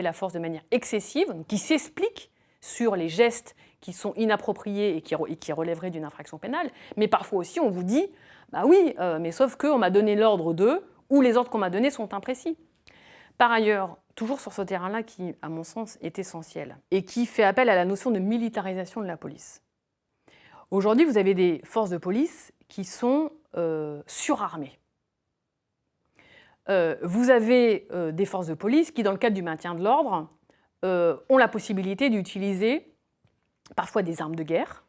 la force de manière excessive », qui s'expliquent sur les gestes qui sont inappropriées et qui relèveraient d'une infraction pénale, mais parfois aussi on vous dit « bah oui, mais sauf qu'on m'a donné l'ordre de » ou les ordres qu'on m'a donnés sont imprécis. Par ailleurs, toujours sur ce terrain-là qui, à mon sens, est essentiel et qui fait appel à la notion de militarisation de la police. Aujourd'hui, vous avez des forces de police qui sont surarmées. Vous avez des forces de police qui, dans le cadre du maintien de l'ordre, ont la possibilité d'utiliser parfois des armes de guerre.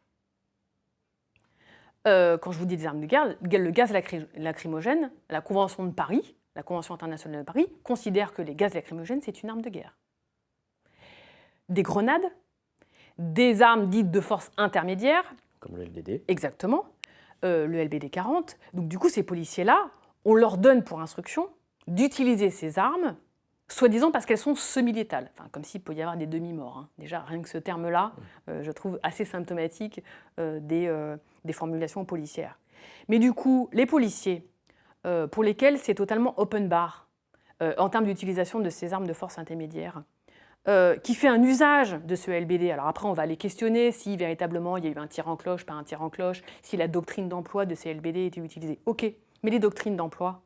Quand je vous dis des armes de guerre, le gaz lacrymogène, la Convention de Paris, la Convention internationale de Paris, considère que les gaz lacrymogènes, c'est une arme de guerre. Des grenades, des armes dites de force intermédiaire. Comme le LBD. Exactement, le LBD 40. Donc du coup, ces policiers-là, on leur donne pour instruction d'utiliser ces armes, soi-disant parce qu'elles sont semi-létales. Enfin, comme s'il peut y avoir des demi-morts. Hein. Déjà, rien que ce terme-là, je trouve assez symptomatique des formulations policières. Mais du coup, les policiers, pour lesquels c'est totalement open bar en termes d'utilisation de ces armes de force intermédiaire, qui fait un usage de ce LBD. Alors après, on va aller questionner si véritablement il y a eu un tir en cloche, pas un tir en cloche, si la doctrine d'emploi de ces LBD était utilisée. Ok, mais les doctrines d'emploi,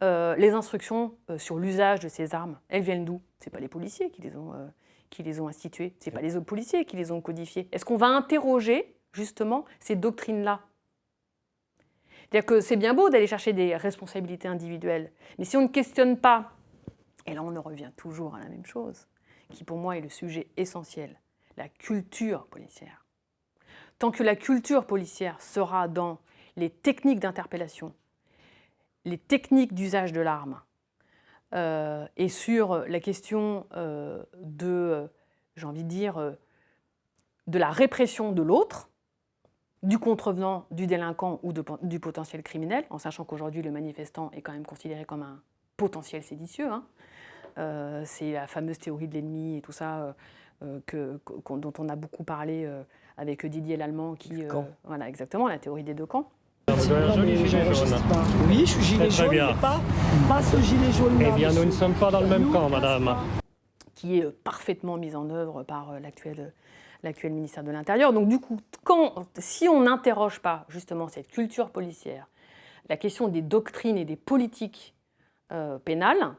les instructions sur l'usage de ces armes, elles viennent d'où? Ce n'est pas les policiers qui les ont instituées, ce n'est pas les autres policiers qui les ont codifiées. Est-ce qu'on va interroger justement ces doctrines-là? C'est-à-dire que c'est bien beau d'aller chercher des responsabilités individuelles, mais si on ne questionne pas, et là on en revient toujours à la même chose, qui pour moi est le sujet essentiel, la culture policière. Tant que la culture policière sera dans les techniques d'interpellation, les techniques d'usage de l'arme, et sur la question j'ai envie de dire, de la répression de l'autre, du contrevenant, du délinquant ou du potentiel criminel, en sachant qu'aujourd'hui le manifestant est quand même considéré comme un potentiel séditieux. Hein. C'est la fameuse théorie de l'ennemi et tout ça dont on a beaucoup parlé avec Didier Lallemand. Voilà, exactement, la théorie des deux camps. Oui, je suis gilet jaune, mais pas ce gilet jaune-là. Eh bien, nous ne sommes pas dans le même camp, madame. Qui est parfaitement mise en œuvre par l'actuel ministère de l'Intérieur. Donc du coup, si on n'interroge pas justement cette culture policière, la question des doctrines et des politiques pénales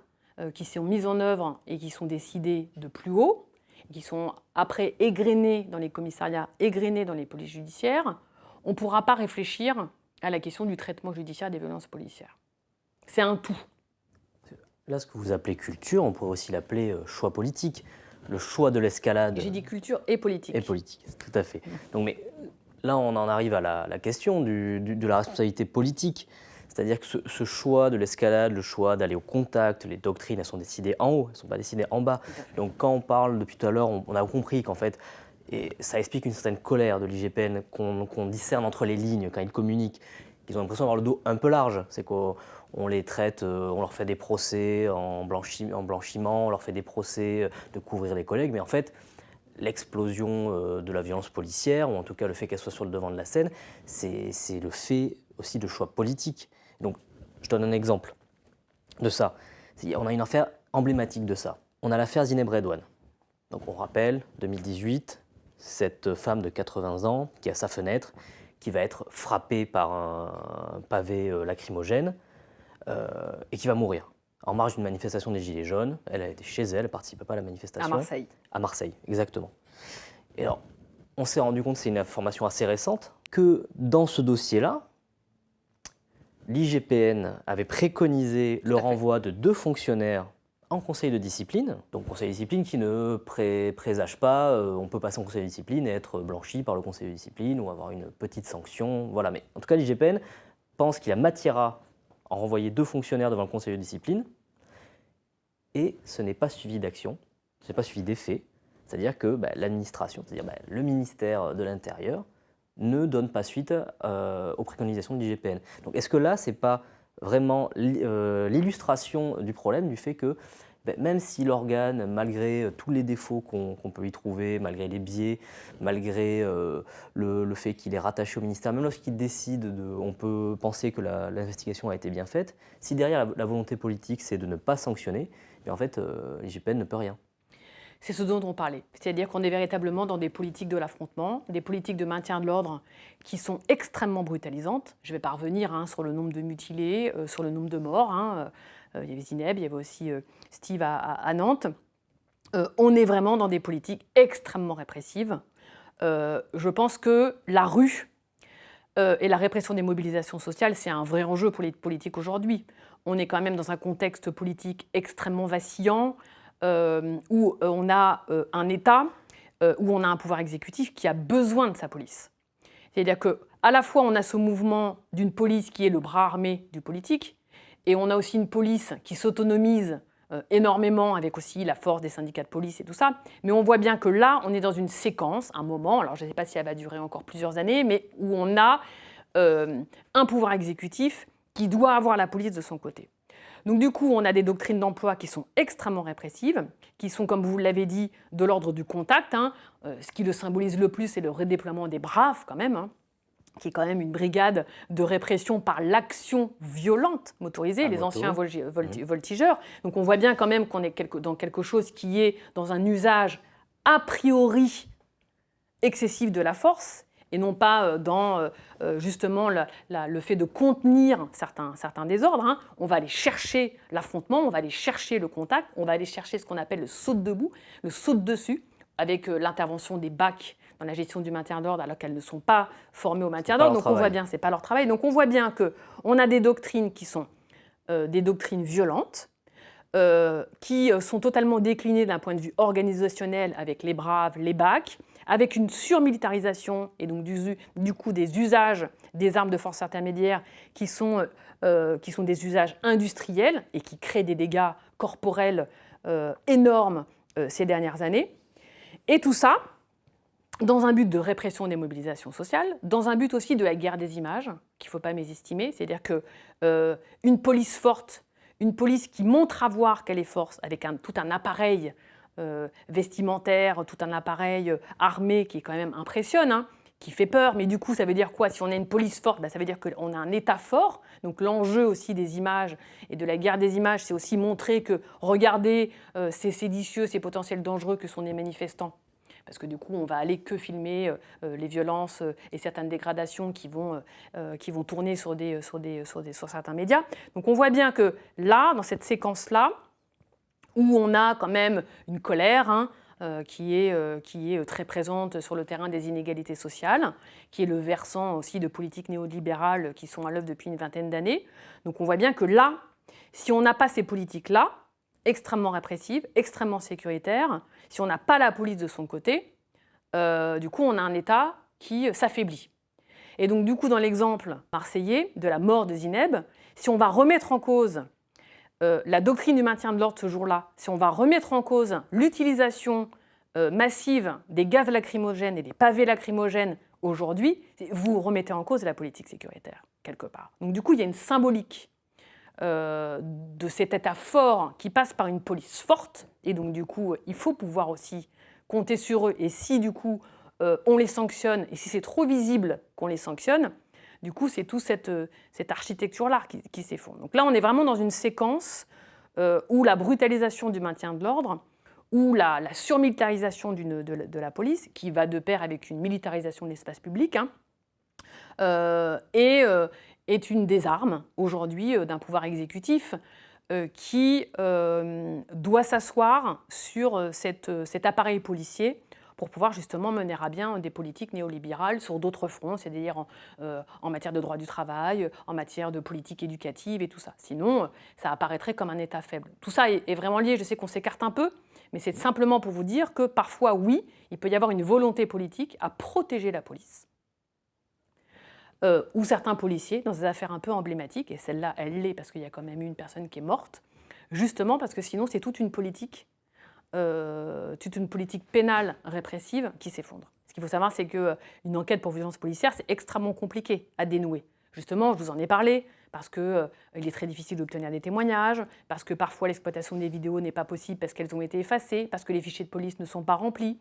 qui sont mises en œuvre et qui sont décidées de plus haut, qui sont après égrenées dans les commissariats, égrenées dans les polices judiciaires, on ne pourra pas réfléchir à la question du traitement judiciaire des violences policières. C'est un tout. Là, ce que vous appelez culture, on pourrait aussi l'appeler choix politique. Le choix de l'escalade. J'ai dit culture et politique. Et politique, tout à fait. Donc, mais là, on en arrive à la question de la responsabilité politique. C'est-à-dire que ce choix de l'escalade, le choix d'aller au contact, les doctrines, elles sont décidées en haut, elles ne sont pas décidées en bas. Donc quand on parle depuis tout à l'heure, on a compris qu'en fait, et ça explique une certaine colère de l'IGPN qu'on discerne entre les lignes quand ils communiquent, qu'ils ont l'impression d'avoir le dos un peu large. C'est qu'on les traite, on leur fait des procès en blanchiment, on leur fait des procès de couvrir les collègues, mais en fait, l'explosion de la violence policière, ou en tout cas le fait qu'elle soit sur le devant de la scène, c'est le fait aussi de choix politiques. Donc, je donne un exemple de ça. On a une affaire emblématique de ça. On a l'affaire Zineb Redouane. Donc, on rappelle, 2018, cette femme de 80 ans qui a sa fenêtre, qui va être frappée par un pavé lacrymogène et qui va mourir. En marge d'une manifestation des Gilets jaunes, elle a été chez elle, elle ne participait pas à la manifestation. À Marseille. À Marseille, exactement. Et alors, on s'est rendu compte, c'est une information assez récente, que dans ce dossier-là, l'IGPN avait préconisé le renvoi de 2 fonctionnaires en conseil de discipline. Donc conseil de discipline qui ne présage pas, on peut passer en conseil de discipline et être blanchi par le conseil de discipline ou avoir une petite sanction. Voilà. Mais en tout cas, l'IGPN pense qu'il y a matière à en renvoyer 2 fonctionnaires devant le conseil de discipline et ce n'est pas suivi d'action, ce n'est pas suivi d'effet. C'est-à-dire que l'administration, c'est-à-dire le ministère de l'Intérieur, ne donne pas suite aux préconisations de l'IGPN. Donc est-ce que là, ce n'est pas vraiment l'illustration du problème, du fait que même si l'organe, malgré tous les défauts qu'on peut y trouver, malgré les biais, malgré le fait qu'il est rattaché au ministère, même lorsqu'il décide, on peut penser que l'investigation a été bien faite, si derrière la volonté politique c'est de ne pas sanctionner, en fait l'IGPN ne peut rien. c'est ce dont on parlait. C'est-à-dire qu'on est véritablement dans des politiques de l'affrontement, des politiques de maintien de l'ordre qui sont extrêmement brutalisantes. Je ne vais pas revenir sur le nombre de mutilés, sur le nombre de morts. Il y avait Zineb, il y avait aussi Steve à Nantes. On est vraiment dans des politiques extrêmement répressives. Je pense que la rue et la répression des mobilisations sociales, c'est un vrai enjeu pour les politiques aujourd'hui. On est quand même dans un contexte politique extrêmement vacillant, où on a un État, où on a un pouvoir exécutif qui a besoin de sa police. C'est-à-dire qu'à la fois, on a ce mouvement d'une police qui est le bras armé du politique, et on a aussi une police qui s'autonomise énormément, avec aussi la force des syndicats de police et tout ça. Mais on voit bien que là, on est dans une séquence, un moment, alors je ne sais pas si elle va durer encore plusieurs années, mais où on a un pouvoir exécutif qui doit avoir la police de son côté. Donc du coup, on a des doctrines d'emploi qui sont extrêmement répressives, qui sont, comme vous l'avez dit, de l'ordre du contact. Ce qui le symbolise le plus, c'est le redéploiement des braves, quand même, qui est quand même une brigade de répression par l'action violente motorisée, les anciens voltigeurs. Donc on voit bien quand même qu'on est dans quelque chose qui est dans un usage a priori excessif de la force, et non pas dans justement le fait de contenir certains désordres. On va aller chercher l'affrontement, on va aller chercher le contact, on va aller chercher ce qu'on appelle le saut de debout, le saut de dessus, avec l'intervention des BAC dans la gestion du maintien d'ordre, alors qu'elles ne sont pas formées au maintien d'ordre. Donc on voit bien, c'est pas leur travail. Donc on voit bien qu'on a des doctrines qui sont des doctrines violentes, qui sont totalement déclinées d'un point de vue organisationnel avec les braves, les BAC, avec une surmilitarisation et donc du coup des usages des armes de force intermédiaire qui sont des usages industriels et qui créent des dégâts corporels énormes ces dernières années. Et tout ça dans un but de répression des mobilisations sociales, dans un but aussi de la guerre des images, qu'il ne faut pas mésestimer, c'est-à-dire qu'une police forte, une police qui montre avoir qu'elle est forte, avec tout un appareil vestimentaire, tout un appareil armé qui quand même impressionne, qui fait peur, mais du coup ça veut dire quoi? Si on a une police forte, ça veut dire qu'on a un État fort. Donc l'enjeu aussi des images et de la guerre des images, c'est aussi montrer que, regardez ces séditieux, ces potentiels dangereux que sont les manifestants. Parce que du coup, on va aller que filmer les violences et certaines dégradations qui vont tourner sur certains médias. Donc on voit bien que là, dans cette séquence-là, où on a quand même une colère qui est très présente sur le terrain des inégalités sociales, qui est le versant aussi de politiques néolibérales qui sont à l'œuvre depuis une vingtaine d'années. Donc on voit bien que là, si on n'a pas ces politiques-là, extrêmement répressives, extrêmement sécuritaires, si on n'a pas la police de son côté, du coup on a un État qui s'affaiblit. Et donc du coup dans l'exemple marseillais de la mort de Zineb, si on va remettre en cause la doctrine du maintien de l'ordre ce jour-là, si on va remettre en cause l'utilisation massive des gaz lacrymogènes et des pavés lacrymogènes aujourd'hui, vous remettez en cause la politique sécuritaire, quelque part. Donc du coup, il y a une symbolique de cet État fort qui passe par une police forte, et donc du coup, il faut pouvoir aussi compter sur eux, et si du coup, on les sanctionne, et si c'est trop visible qu'on les sanctionne, du coup, c'est toute cette architecture-là qui s'effondre. Donc là, on est vraiment dans une séquence où la brutalisation du maintien de l'ordre, ou la surmilitarisation de la police, qui va de pair avec une militarisation de l'espace public, est une des armes, aujourd'hui, d'un pouvoir exécutif qui doit s'asseoir sur cet appareil policier pour pouvoir justement mener à bien des politiques néolibérales sur d'autres fronts, c'est-à-dire en matière de droit du travail, en matière de politique éducative et tout ça. Sinon, ça apparaîtrait comme un État faible. Tout ça est vraiment lié, je sais qu'on s'écarte un peu, mais c'est simplement pour vous dire que parfois, oui, il peut y avoir une volonté politique à protéger la police. Ou certains policiers, dans des affaires un peu emblématiques, et celle-là, elle l'est parce qu'il y a quand même eu une personne qui est morte, justement parce que sinon, c'est toute une politique pénale répressive qui s'effondre. Ce qu'il faut savoir, c'est qu'une enquête pour violence policière, c'est extrêmement compliqué à dénouer. Justement, je vous en ai parlé, parce qu'il est très difficile d'obtenir des témoignages, parce que parfois l'exploitation des vidéos n'est pas possible parce qu'elles ont été effacées, parce que les fichiers de police ne sont pas remplis,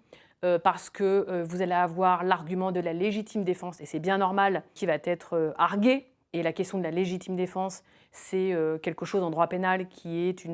parce que vous allez avoir l'argument de la légitime défense, et c'est bien normal, qui va être argué. Et la question de la légitime défense, c'est quelque chose en droit pénal qui est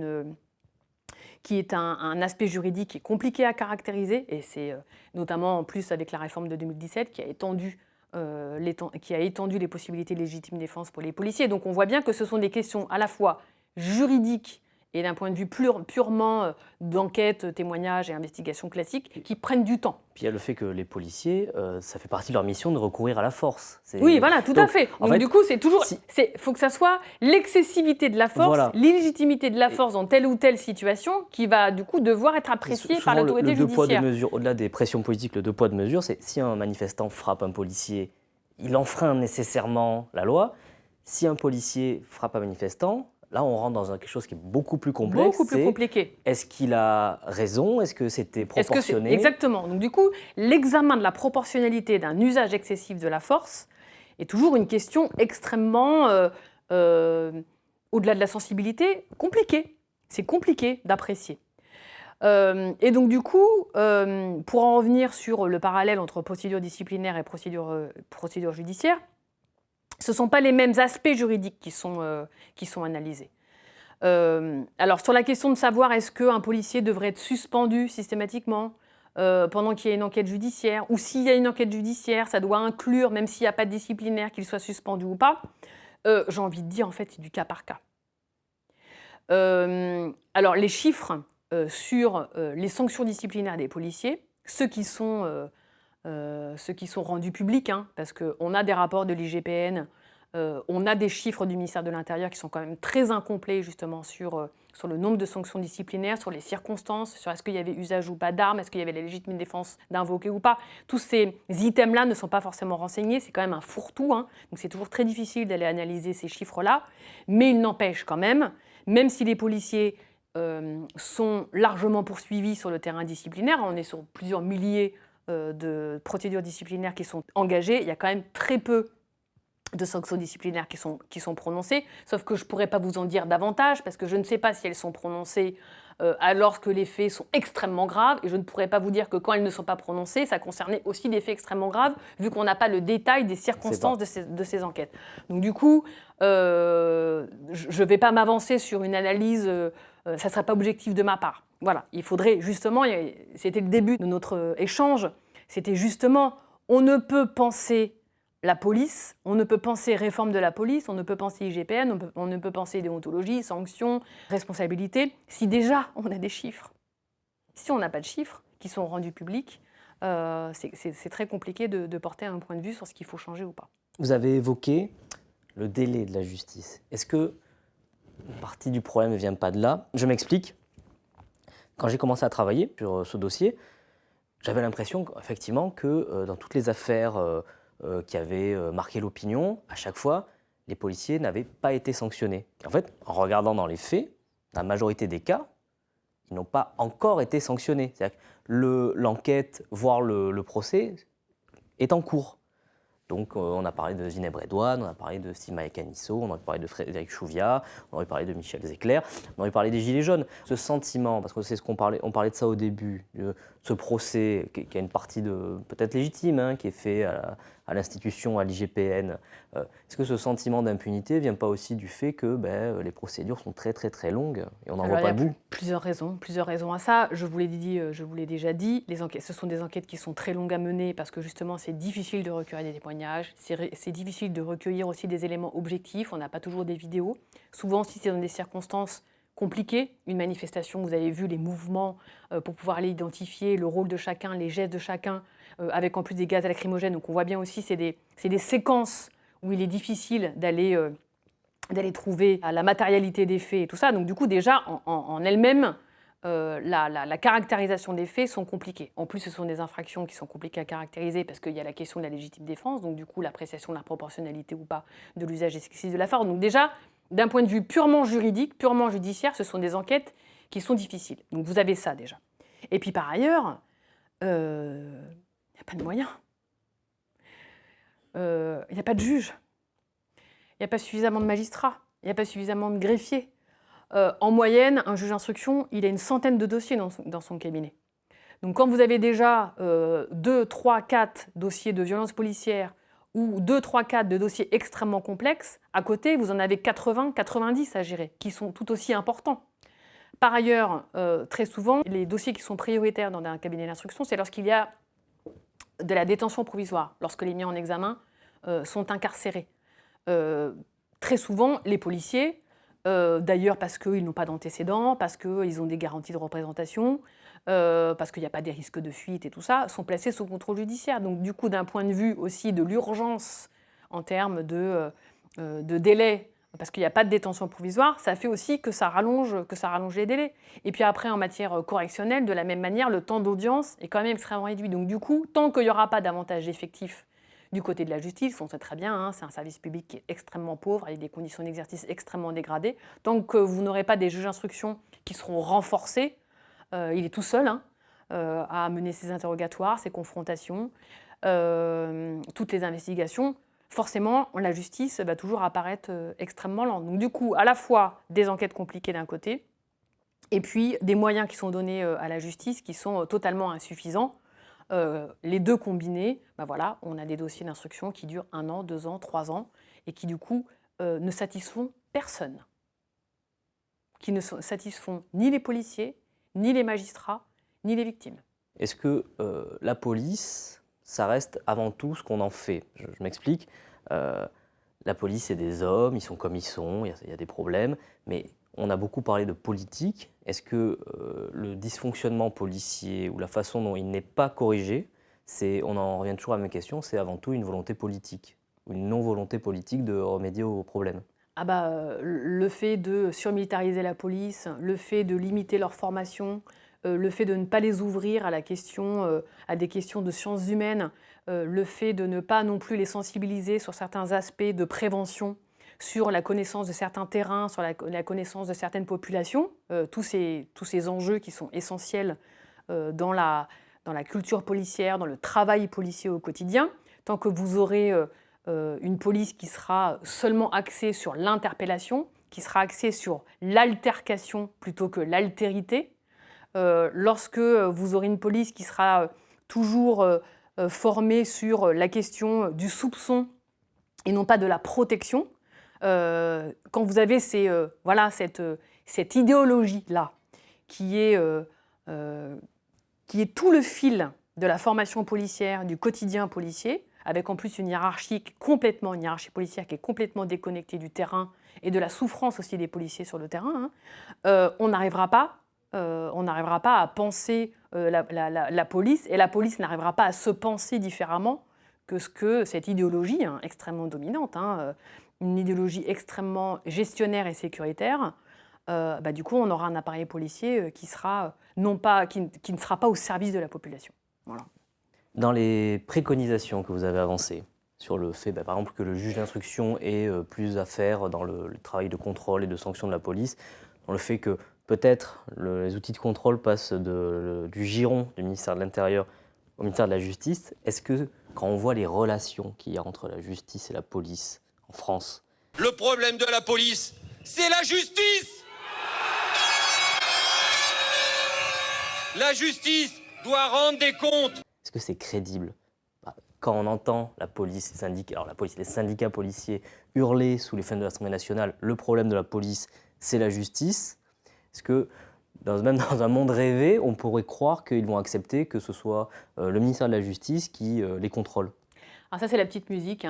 qui est un aspect juridique qui est compliqué à caractériser, et c'est notamment en plus avec la réforme de 2017 qui a étendu les possibilités de légitime défense pour les policiers. Donc on voit bien que ce sont des questions à la fois juridiques et d'un point de vue purement d'enquête, témoignage et investigation classique, qui prennent du temps. Puis il y a le fait que les policiers, ça fait partie de leur mission de recourir à la force. Oui, voilà, tout à fait. Donc du coup, c'est toujours, faut que ça soit l'excessivité de la force, l'illégitimité de la force dans telle ou telle situation qui va du coup devoir être appréciée par l'autorité judiciaire. Le deux poids, deux mesures, au-delà des pressions politiques, le deux poids, deux mesures, c'est si un manifestant frappe un policier, il enfreint nécessairement la loi. Si un policier frappe un manifestant, là, on rentre dans quelque chose qui est beaucoup plus complexe. Beaucoup plus compliqué. Est-ce qu'il a raison? Est-ce que c'était proportionné? Exactement. Donc du coup, l'examen de la proportionnalité d'un usage excessif de la force est toujours une question extrêmement, au-delà de la sensibilité, compliquée. C'est compliqué d'apprécier. Et donc du coup, pour en revenir sur le parallèle entre procédure disciplinaire et procédure judiciaire, ce ne sont pas les mêmes aspects juridiques qui sont analysés. Alors, sur la question de savoir est-ce qu'un policier devrait être suspendu systématiquement pendant qu'il y a une enquête judiciaire, ou s'il y a une enquête judiciaire, ça doit inclure, même s'il n'y a pas de disciplinaire, qu'il soit suspendu ou pas, j'ai envie de dire, en fait, c'est du cas par cas. Alors, les chiffres sur les sanctions disciplinaires des policiers, ceux qui sont rendus publics, hein, parce qu'on a des rapports de l'IGPN, on a des chiffres du ministère de l'Intérieur qui sont quand même très incomplets justement sur le nombre de sanctions disciplinaires, sur les circonstances, sur est-ce qu'il y avait usage ou pas d'armes, est-ce qu'il y avait la légitime défense d'invoquer ou pas. Tous ces items-là ne sont pas forcément renseignés, c'est quand même un fourre-tout, hein, donc c'est toujours très difficile d'aller analyser ces chiffres-là, mais il n'empêche quand même si les policiers sont largement poursuivis sur le terrain disciplinaire, on est sur plusieurs milliers de procédures disciplinaires qui sont engagées, il y a quand même très peu de sanctions disciplinaires qui sont prononcées, sauf que je ne pourrais pas vous en dire davantage, parce que je ne sais pas si elles sont prononcées alors que les faits sont extrêmement graves, et je ne pourrais pas vous dire que quand elles ne sont pas prononcées, ça concernait aussi des faits extrêmement graves, vu qu'on n'a pas le détail des circonstances de ces enquêtes. Donc du coup, je ne vais pas m'avancer sur une analyse, ça ne serait pas objectif de ma part. Voilà, il faudrait justement, c'était le début de notre échange, c'était justement, on ne peut penser la police, on ne peut penser réforme de la police, on ne peut penser IGPN, on ne peut penser déontologie, sanctions, responsabilité, si déjà on a des chiffres. Si on n'a pas de chiffres qui sont rendus publics, c'est très compliqué de porter un point de vue sur ce qu'il faut changer ou pas. Vous avez évoqué le délai de la justice. Est-ce que une partie du problème ne vient pas de là? Je m'explique. Quand j'ai commencé à travailler sur ce dossier, j'avais l'impression effectivement que dans toutes les affaires qui avaient marqué l'opinion, à chaque fois, les policiers n'avaient pas été sanctionnés. Et en fait, en regardant dans les faits, dans la majorité des cas, ils n'ont pas encore été sanctionnés. C'est-à-dire que l'enquête, voire le procès, est en cours. Donc on a parlé de Zineb Redouane, on a parlé de Sima Canisso, on a parlé de Frédéric Chouviat, on aurait parlé de Michel Zecler, on aurait parlé des Gilets jaunes. Ce sentiment, parce que c'est ce qu'on parlait, on parlait de ça au début, ce procès qui a une partie de peut-être légitime, hein, qui est fait à l'institution, à l'IGPN. Est-ce que ce sentiment d'impunité ne vient pas aussi du fait que les procédures sont très très très longues et on n'en voit pas le bout? Plusieurs raisons à ça. Je vous l'ai déjà dit, ce sont des enquêtes qui sont très longues à mener parce que justement c'est difficile de recueillir des témoignages, c'est difficile de recueillir aussi des éléments objectifs, on n'a pas toujours des vidéos. Souvent, si c'est dans des circonstances compliquées, une manifestation, vous avez vu les mouvements pour pouvoir aller identifier le rôle de chacun, les gestes de chacun, avec en plus des gaz lacrymogènes. Donc on voit bien aussi, c'est des séquences où il est difficile d'aller trouver la matérialité des faits et tout ça. Donc du coup, déjà, en elle-même, la caractérisation des faits sont compliquées. En plus, ce sont des infractions qui sont compliquées à caractériser parce qu'il y a la question de la légitime défense, donc du coup, l'appréciation de la proportionnalité ou pas de l'usage excessif de la force. Donc déjà, d'un point de vue purement juridique, purement judiciaire, ce sont des enquêtes qui sont difficiles. Donc vous avez ça déjà. Et puis par ailleurs, il n'y a pas de moyens. Il n'y a pas de juge. Il n'y a pas suffisamment de magistrats. Il n'y a pas suffisamment de greffiers. En moyenne, un juge d'instruction, il a une centaine de dossiers dans son cabinet. Donc quand vous avez déjà 2, 3, 4 dossiers de violence policière ou 2, 3, 4 de dossiers extrêmement complexes, à côté, vous en avez 80, 90 à gérer, qui sont tout aussi importants. Par ailleurs, très souvent, les dossiers qui sont prioritaires dans un cabinet d'instruction, c'est lorsqu'il y a de la détention provisoire, lorsque les mis en examen sont incarcérés. Très souvent, les policiers, d'ailleurs parce qu'ils n'ont pas d'antécédents, parce qu'ils ont des garanties de représentation, parce qu'il n'y a pas des risques de fuite et tout ça, sont placés sous contrôle judiciaire. Donc du coup, d'un point de vue aussi de l'urgence en termes de délai, parce qu'il n'y a pas de détention provisoire, ça fait aussi que ça rallonge les délais. Et puis après, en matière correctionnelle, de la même manière, le temps d'audience est quand même extrêmement réduit. Donc du coup, tant qu'il n'y aura pas davantage effectifs du côté de la justice, on sait très bien, hein, c'est un service public qui est extrêmement pauvre, avec des conditions d'exercice extrêmement dégradées. Tant que vous n'aurez pas des juges d'instruction qui seront renforcés, il est tout seul à mener ses interrogatoires, ses confrontations, toutes les investigations. Forcément, la justice va toujours apparaître extrêmement lente. Donc du coup, à la fois des enquêtes compliquées d'un côté, et puis des moyens qui sont donnés à la justice qui sont totalement insuffisants. Les deux combinés, voilà, on a des dossiers d'instruction qui durent 1 an, 2 ans, 3 ans, et qui du coup ne satisfont personne. Qui ne satisfont ni les policiers, ni les magistrats, ni les victimes. Est-ce que la police, ça reste avant tout ce qu'on en fait? Je m'explique. La police, c'est des hommes, ils sont comme ils sont, il y a des problèmes, mais on a beaucoup parlé de politique. Est-ce que le dysfonctionnement policier ou la façon dont il n'est pas corrigé, on en revient toujours à la même question, c'est avant tout une volonté politique, ou une non-volonté politique de remédier aux problèmes? Le fait de surmilitariser la police, le fait de limiter leur formation, le fait de ne pas les ouvrir à des questions de sciences humaines, le fait de ne pas non plus les sensibiliser sur certains aspects de prévention, sur la connaissance de certains terrains, sur la connaissance de certaines populations, tous ces enjeux qui sont essentiels dans la culture policière, dans le travail policier au quotidien. Tant que vous aurez une police qui sera seulement axée sur l'interpellation, qui sera axée sur l'altercation plutôt que l'altérité, lorsque vous aurez une police qui sera toujours formée sur la question du soupçon et non pas de la protection, quand vous avez cette idéologie-là qui est tout le fil de la formation policière, du quotidien policier, avec en plus une hiérarchie policière qui est complètement déconnectée du terrain et de la souffrance aussi des policiers sur le terrain, on n'arrivera pas à penser la police, et la police n'arrivera pas à se penser différemment que ce que cette idéologie extrêmement dominante, une idéologie extrêmement gestionnaire et sécuritaire, du coup on aura un appareil policier qui ne sera pas au service de la population. Voilà. Dans les préconisations que vous avez avancées, sur le fait, par exemple, que le juge d'instruction ait plus à faire dans le travail de contrôle et de sanction de la police, dans le fait que peut-être les outils de contrôle passent du giron du ministère de l'Intérieur au ministère de la Justice, est-ce que, quand on voit les relations qu'il y a entre la justice et la police en France, le problème de la police, c'est la justice! La justice doit rendre des comptes! est-ce que c'est crédible? Quand on entend la police, les syndicats policiers hurler sous les fenêtres de l'Assemblée nationale, le problème de la police, c'est la justice, est-ce que, même dans un monde rêvé, on pourrait croire qu'ils vont accepter que ce soit le ministère de la Justice qui les contrôle? Alors ça, c'est la petite musique,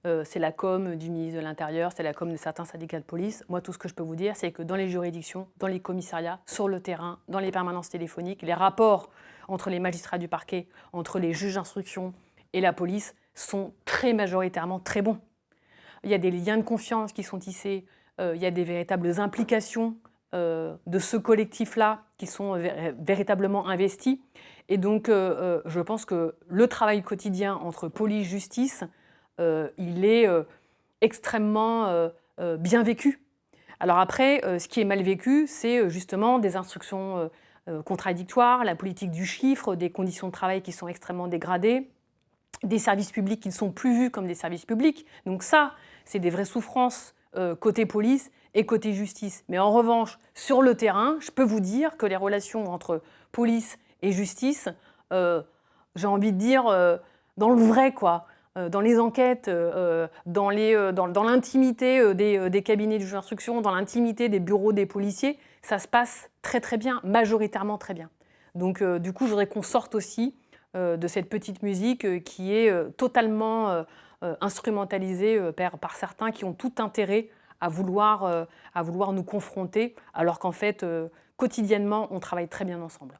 c'est la com du ministre de l'Intérieur, c'est la com de certains syndicats de police. Moi, tout ce que je peux vous dire, c'est que dans les juridictions, dans les commissariats, sur le terrain, dans les permanences téléphoniques, les rapports entre les magistrats du parquet, entre les juges d'instruction et la police sont très majoritairement très bons. Il y a des liens de confiance qui sont tissés, il y a des véritables implications de ce collectif-là qui sont véritablement investis. Et donc, je pense que le travail quotidien entre police et justice, il est extrêmement bien vécu. Alors après, ce qui est mal vécu, c'est justement des instructions contradictoires, la politique du chiffre, des conditions de travail qui sont extrêmement dégradées, des services publics qui ne sont plus vus comme des services publics. Donc ça, c'est des vraies souffrances côté police et côté justice. Mais en revanche, sur le terrain, je peux vous dire que les relations entre police et justice, j'ai envie de dire, dans le vrai, quoi. dans les enquêtes, dans l'intimité des cabinets du juge d'instruction, dans l'intimité des bureaux des policiers, ça se passe très très bien, majoritairement très bien. Donc du coup, je voudrais qu'on sorte aussi de cette petite musique qui est totalement instrumentalisée par certains qui ont tout intérêt à vouloir nous confronter, alors qu'en fait, quotidiennement, on travaille très bien ensemble.